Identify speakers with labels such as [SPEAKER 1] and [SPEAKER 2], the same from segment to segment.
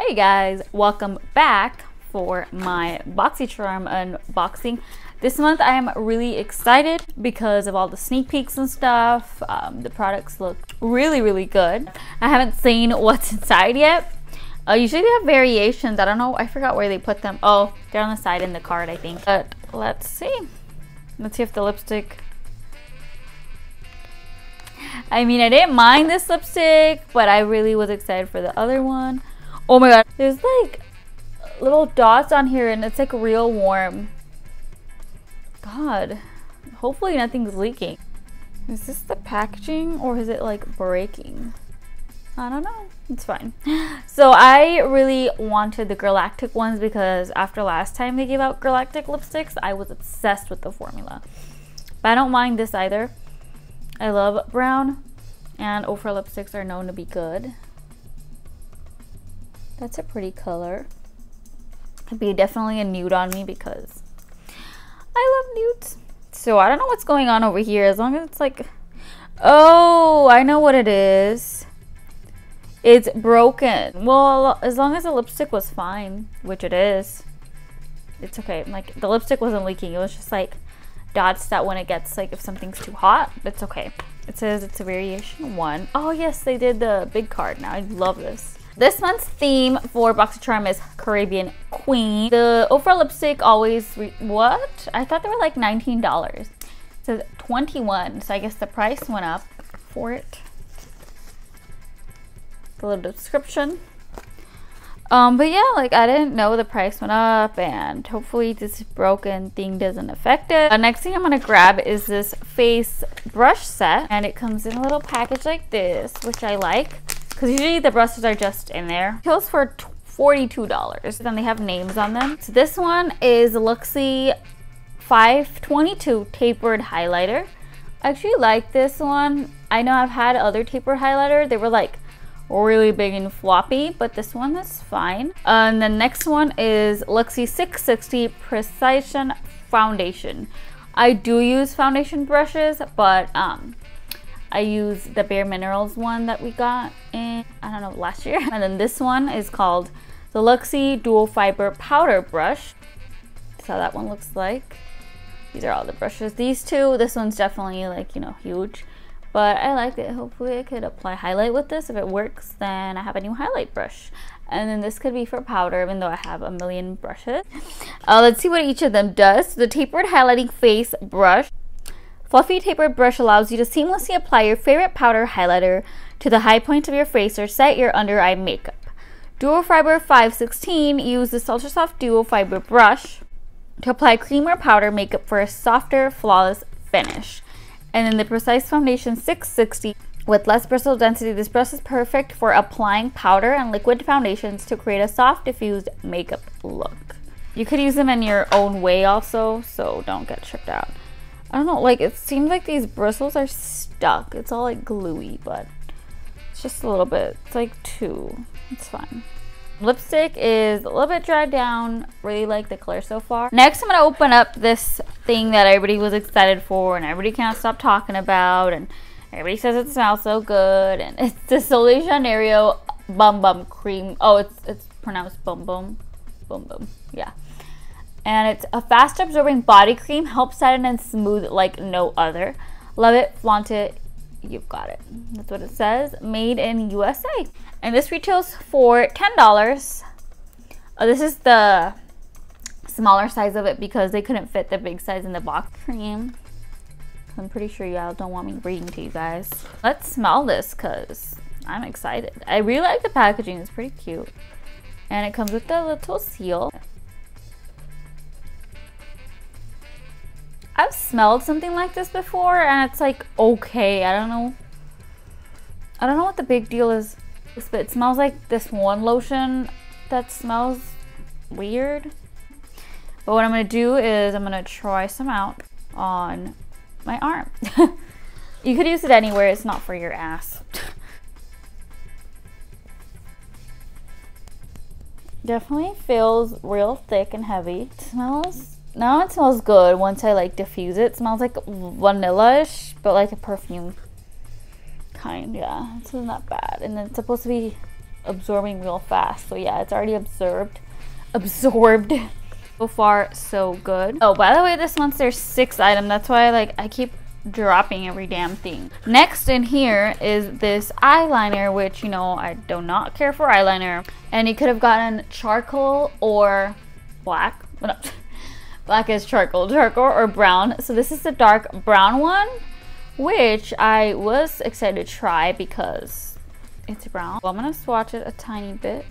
[SPEAKER 1] Hey guys, welcome back for my Boxycharm unboxing. This month I am really excited because of all the sneak peeks and stuff. The products look really good. I haven't seen what's inside yet. Usually they have variations. I don't know, I forgot where they put them. Oh, they're on the side in the card, I think. But let's see. Let's see if the lipstick... I mean, I didn't mind this lipstick, but I really was excited for the other one. Oh my god, there's like little dots on here and it's like real warm. God, hopefully nothing's leaking. Is this the packaging or is it like breaking? I don't know, it's fine. So I really wanted the galactic ones because after last time they gave out galactic lipsticks, I was obsessed with the formula. But I don't mind this either. I love brown, and OFRA lipsticks are known to be good. That's a pretty color. Could be definitely a nude on me because I love nudes. So I don't know what's going on over here, as long as it's like... Oh, I know what it is. It's broken. Well, as long as the lipstick was fine, which it is. It's okay. Like, the lipstick wasn't leaking. It was just like dots that when it gets, like, if something's too hot, it's okay. It says it's a variation 1. Oh yes, they did the big card now. I love this. This month's theme for Boxycharm is Caribbean Queen. The OFRA lipstick always... What? I thought they were like $19. It says $21, so I guess the price went up for it. The little description. But yeah, like I didn't know the price went up, and hopefully this broken thing doesn't affect it. The next thing I'm gonna grab is this face brush set, and it comes in a little package like this, which I like because usually the brushes are just in there. It goes for $42. Then they have names on them. So this one is Luxie 522 tapered highlighter. I actually like this one. I know I've had other tapered highlighter. They were like really big and floppy, but this one is fine. And the next one is Luxie 660 Precision Foundation. I do use foundation brushes, but I use the Bare Minerals one that we got in, I don't know, last year. And then this one is called the Luxie Dual Fiber Powder Brush. That's how that one looks like. These are all the brushes. These two, this one's definitely like, you know, huge. But I like it. Hopefully I could apply highlight with this. If it works, then I have a new highlight brush. And then this could be for powder, even though I have a million brushes. Let's see what each of them does. So the tapered highlighting face brush. Fluffy tapered brush allows you to seamlessly apply your favorite powder highlighter to the high point of your face or set your under eye makeup. Dual Fiber 516, use the Ultra Soft Dual Fiber brush to apply cream or powder makeup for a softer, flawless finish. And then the Precise Foundation 660, with less bristle density, this brush is perfect for applying powder and liquid foundations to create a soft, diffused makeup look. You could use them in your own way also, so don't get tripped out. I don't know, like it seems like these bristles are stuck. It's all like gluey, but it's just a little bit. It's like 2. It's fine. Lipstick is a little bit dried down. Really like the color so far. Next, I'm gonna open up this thing that everybody was excited for and everybody can't stop talking about, and everybody says it smells so good. And it's the Janerio Bum Bum cream. Oh, it's pronounced Bum Bum. Bum Bum. Yeah. And it's a fast absorbing body cream, helps set and smooth like no other. Love it, flaunt it, you've got it. That's what it says. Made in USA. And this retails for $10. This is the smaller size of it because they couldn't fit the big size in the box. Cream. I'm pretty sure y'all don't want me reading to you guys. Let's smell this because I'm excited. I really like the packaging. It's pretty cute. And it comes with a little seal. I've smelled something like this before and it's like okay. I don't know what the big deal is, but it smells like this one lotion that smells weird. But what I'm gonna do is I'm gonna try some out on my arm. You could use it anywhere, it's not for your ass. Definitely feels real thick and heavy. It smells... Now it smells good once I like diffuse it. It smells like vanilla-ish, but like a perfume kind. Yeah, it's not bad. And it's supposed to be absorbing real fast. So yeah, it's already absorbed. So far, so good. Oh, by the way, this month there's 6 items. That's why like I keep dropping every damn thing. Next in here is this eyeliner, which, you know, I do not care for eyeliner. And you could have gotten charcoal or black. No, black is charcoal or brown. So this is the dark brown one, which I was excited to try because it's brown. So I'm gonna swatch it a tiny bit.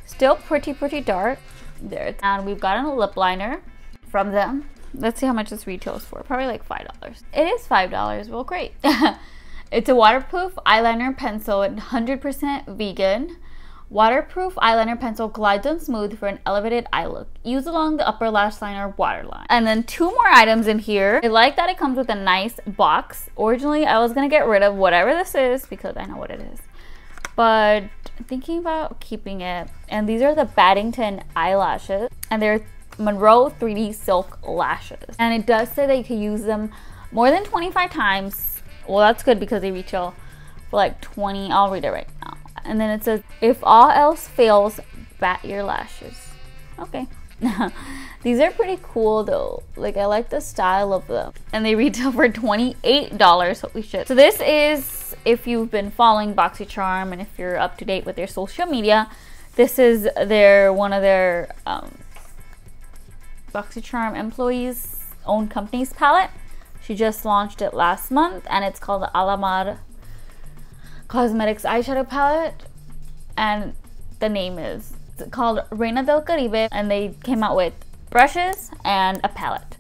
[SPEAKER 1] Still pretty dark. There. And we've gotten a lip liner from them. Let's see how much this retails for. Probably like $5. It is $5. Well, great. It's a waterproof eyeliner pencil and 100% vegan. Waterproof eyeliner pencil glides on smooth for an elevated eye look. Use along the upper lash line or waterline. And then 2 more items in here. I like that it comes with a nice box. Originally, I was gonna get rid of whatever this is because I know what it is. But thinking about keeping it. And these are the Battington eyelashes. And they're Monroe 3D silk lashes. And it does say that you can use them more than 25 times. Well, that's good because they retail for like 20. I'll read it right now. And then it says, if all else fails, bat your lashes. Okay. These are pretty cool though. Like, I like the style of them. And they retail for $28. Holy shit. So this is, if you've been following Boxycharm and if you're up to date with their social media, this is one of their Boxycharm employees' own company's palette. She just launched it last month and it's called the Alamar Cosmetics eyeshadow palette. And the name is called Reina del Caribe, and they came out with brushes and a palette.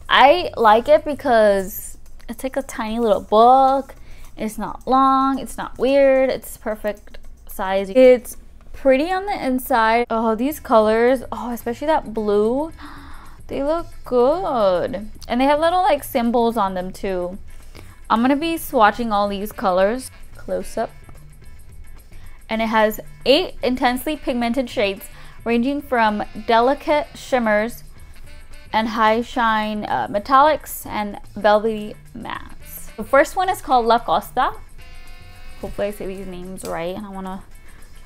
[SPEAKER 1] I like it because it's like a tiny little book. It's not long, it's not weird, it's perfect size. It's pretty on the inside. Oh, these colors, oh, especially that blue, they look good. And they have little like symbols on them too. I'm gonna be swatching all these colors close up. And it has 8 intensely pigmented shades ranging from delicate shimmers and high shine metallics and velvety mattes. The first one is called La Costa. Hopefully I say these names right.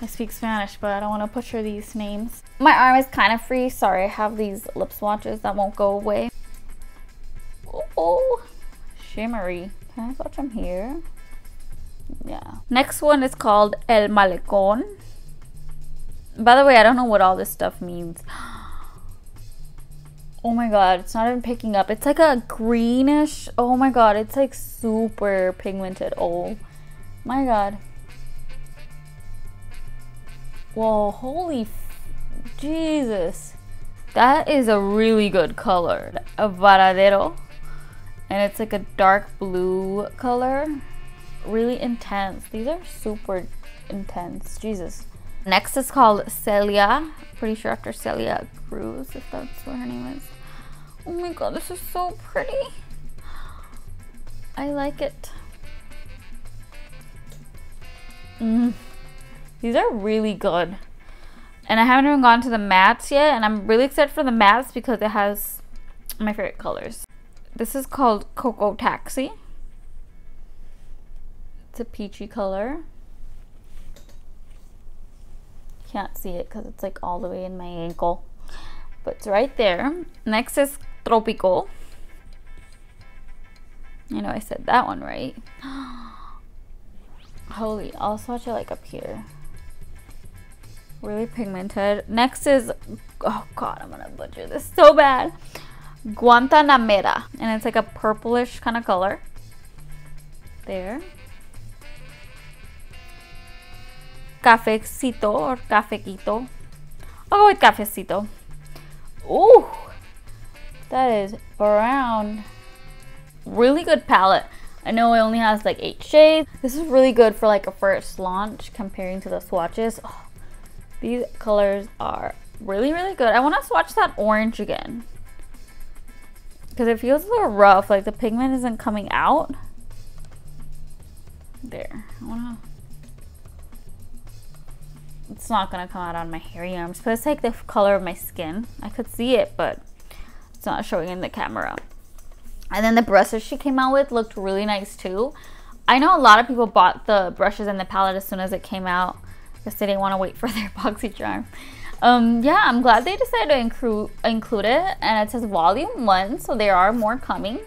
[SPEAKER 1] I speak Spanish, but I don't want to butcher these names. My arm is kind of free. Sorry, I have these lip swatches that won't go away. Oh, shimmery. Can I swatch them here? Yeah. Next one is called El Malecón. By the way, I don't know what all this stuff means. Oh my god, it's not even picking up. It's like a greenish. Oh my god, it's like super pigmented. Oh my god. Whoa, holy Jesus. That is a really good color. A Varadero. And it's like a dark blue color. Really intense. These are super intense. Jesus. Next is called Celia. Pretty sure after Celia Cruz, if that's what her name is. Oh my god, this is so pretty. I like it. These are really good. And I haven't even gone to the mattes yet, and I'm really excited for the mattes because it has my favorite colors. This is called Coco Taxi. It's a peachy color. Can't see it because it's like all the way in my ankle, but it's right there. Next is Tropical. I know I said that one right. Holy, I'll swatch it like up here. Really pigmented. Next is, oh god, I'm gonna butcher this so bad. Guantanamera, and it's like a purplish kind of color. There. Cafecito or Cafequito. I'll go with Cafecito. Ooh, that is brown. Really good palette. I know it only has like 8 shades. This is really good for like a first launch comparing to the swatches. Oh, these colors are really, really good. I want to swatch that orange again because it feels a little rough. Like the pigment isn't coming out. There. It's not gonna come out on my hairy arms, but it's like the color of my skin. I could see it, but it's not showing in the camera. And then the brushes she came out with looked really nice too. I know a lot of people bought the brushes and the palette as soon as it came out. because they didn't want to wait for their Boxycharm. Yeah, I'm glad they decided to include it, and it says volume 1, so there are more coming.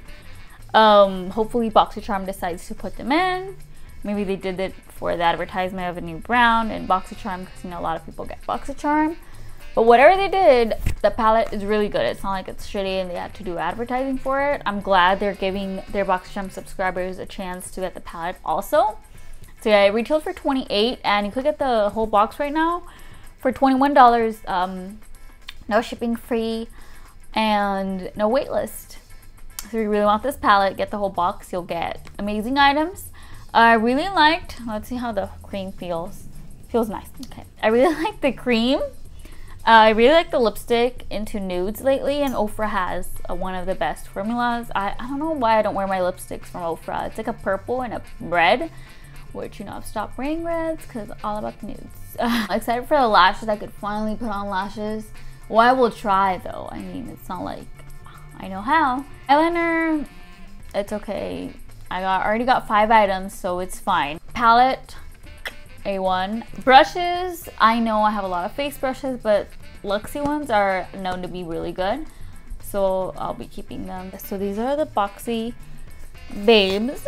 [SPEAKER 1] Hopefully Boxycharm decides to put them in. Maybe they did it for the advertisement of a new brand and Boxycharm, because you know a lot of people get Boxycharm. But whatever they did, the palette is really good. It's not like it's shitty and they had to do advertising for it. I'm glad they're giving their Boxycharm subscribers a chance to get the palette also. So yeah, it retailed for $28, and you could get the whole box right now for $21. No shipping free and no wait list. So if you really want this palette, get the whole box. You'll get amazing items. I really liked, let's see how the cream feels. Feels nice. Okay. I really like the cream. I really like the lipstick into nudes lately, and OFRA has one of the best formulas. I don't know why I don't wear my lipsticks from OFRA. It's like a purple and a red, which, you know, I've stopped wearing reds because all about the nudes. Excited for the lashes. I could finally put on lashes. Well, I will try though. I mean, it's not like I know how. Eyeliner, it's okay. I already got 5 items, so it's fine. Palette, A1. Brushes, I know I have a lot of face brushes, but Luxie ones are known to be really good, so I'll be keeping them. So these are the Boxy babes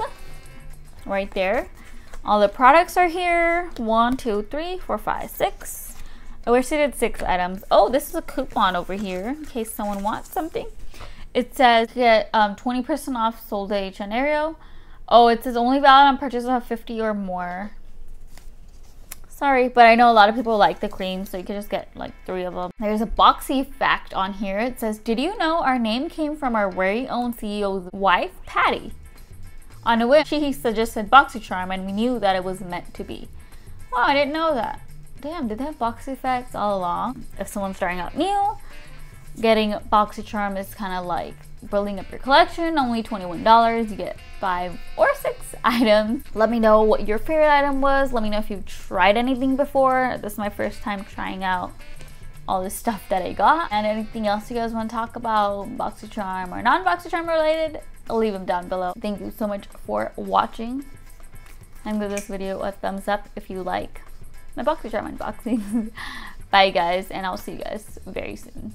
[SPEAKER 1] right there. All the products are here. 1, 2, 3, 4, 5, 6. I wish they did 6 items. Oh, this is a coupon over here in case someone wants something. It says get 20% off sold at Janerio. Oh, it says only valid on purchase of 50 or more. Sorry, but I know a lot of people like the cream, so you can just get like 3 of them. There's a Boxy fact on here. It says, did you know our name came from our very own CEO's wife, Patty? On which she suggested Boxycharm, and we knew that it was meant to be. Wow, I didn't know that. Damn, did they have Boxy facts all along? If someone's starting out new, getting Boxycharm is kind of like building up your collection. Only $21. You get 5 or 6 items. Let me know what your favorite item was. Let me know if you've tried anything before. This is my first time trying out all this stuff that I got. And anything else you guys want to talk about, Boxycharm or non-Boxycharm related, I'll leave them down below. Thank you so much for watching. And give this video a thumbs up if you like my Boxycharm unboxing. Bye guys, and I'll see you guys very soon.